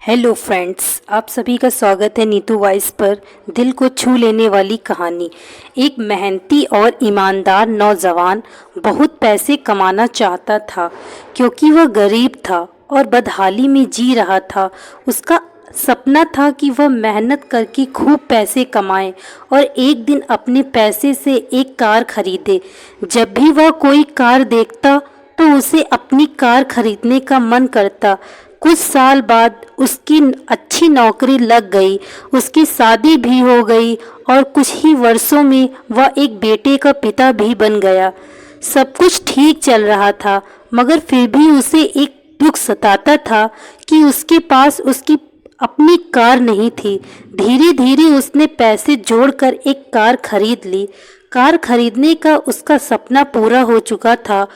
Hello friends, आप सभी का स्वागत है नीतू वॉइस पर। दिल को छू लेने वाली कहानी। एक मेहनती और ईमानदार नौजवान बहुत पैसे कमाना चाहता था क्योंकि वह गरीब था और बदहाली में जी रहा था। उसका सपना था कि वह मेहनत करके खूब पैसे कमाए और एक दिन अपने पैसे से एक कार खरीदे। जब भी वह कोई कार देखता तो उसे अपनी कार खरीदने का मन करता। कुछ साल बाद उसकी अच्छी नौकरी लग गई, उसकी शादी भी हो गई और कुछ ही वर्षों में वह एक बेटे का पिता भी बन गया। सब कुछ ठीक चल रहा था, मगर फिर भी उसे एक दुख सताता था कि उसके पास उसकी अपनी कार नहीं थी। धीरे धीरे उसने पैसे जोड़कर एक कार खरीद ली। कार खरीदने का उसका सपना पूरा हो चुका था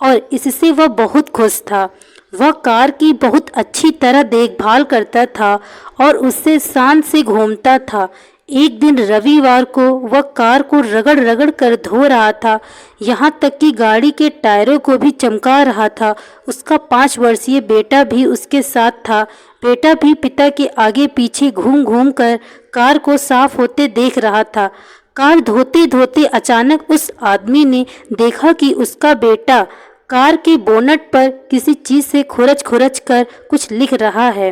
और इससे वह बहुत खुश था। वह कार की बहुत अच्छी तरह देखभाल करता था और उससे शान से घूमता था। एक दिन रविवार को वह कार को रगड़ रगड़ कर धो रहा था, यहाँ तक कि गाड़ी के टायरों को भी चमका रहा था। उसका 5 वर्षीय बेटा भी उसके साथ था। बेटा भी पिता के आगे पीछे घूम घूम कर कार को साफ होते देख रहा था। कार धोते धोते अचानक उस आदमी ने देखा कि उसका बेटा कार के बोनट पर किसी चीज़ से खुरच खुरच कर कुछ लिख रहा है।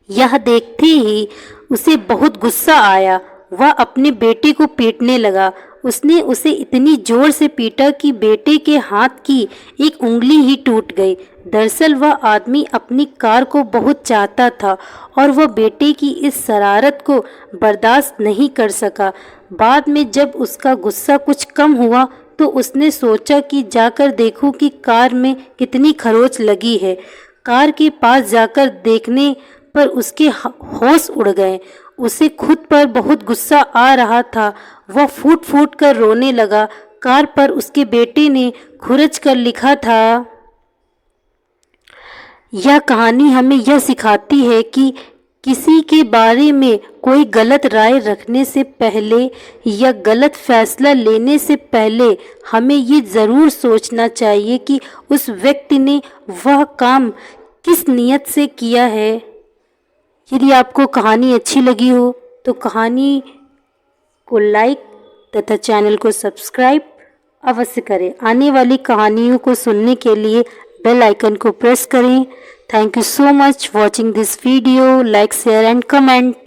यह देखते ही उसे बहुत गुस्सा आया। वह अपने बेटे को पीटने लगा। उसने उसे इतनी जोर से पीटा कि बेटे के हाथ की एक उंगली ही टूट गई। दरअसल वह आदमी अपनी कार को बहुत चाहता था और वह बेटे की इस शरारत को बर्दाश्त नहीं कर सका। बाद में जब उसका गुस्सा कुछ कम हुआ तो उसने सोचा कि जाकर देखूं कि कार में कितनी खरोंच लगी है। कार के पास जाकर देखने पर उसके होश उड़ गए। उसे खुद पर बहुत गुस्सा आ रहा था। वह फूट फूट कर रोने लगा। कार पर उसके बेटे ने खुरच कर लिखा था। यह कहानी हमें यह सिखाती है कि किसी के बारे में कोई गलत राय रखने से पहले या गलत फैसला लेने से पहले हमें ये ज़रूर सोचना चाहिए कि उस व्यक्ति ने वह काम किस नियत से किया है। यदि आपको कहानी अच्छी लगी हो तो कहानी को लाइक तथा चैनल को सब्सक्राइब अवश्य करें। आने वाली कहानियों को सुनने के लिए बेल आइकन को प्रेस करें। Thank you so much watching this video. Like, share and comment.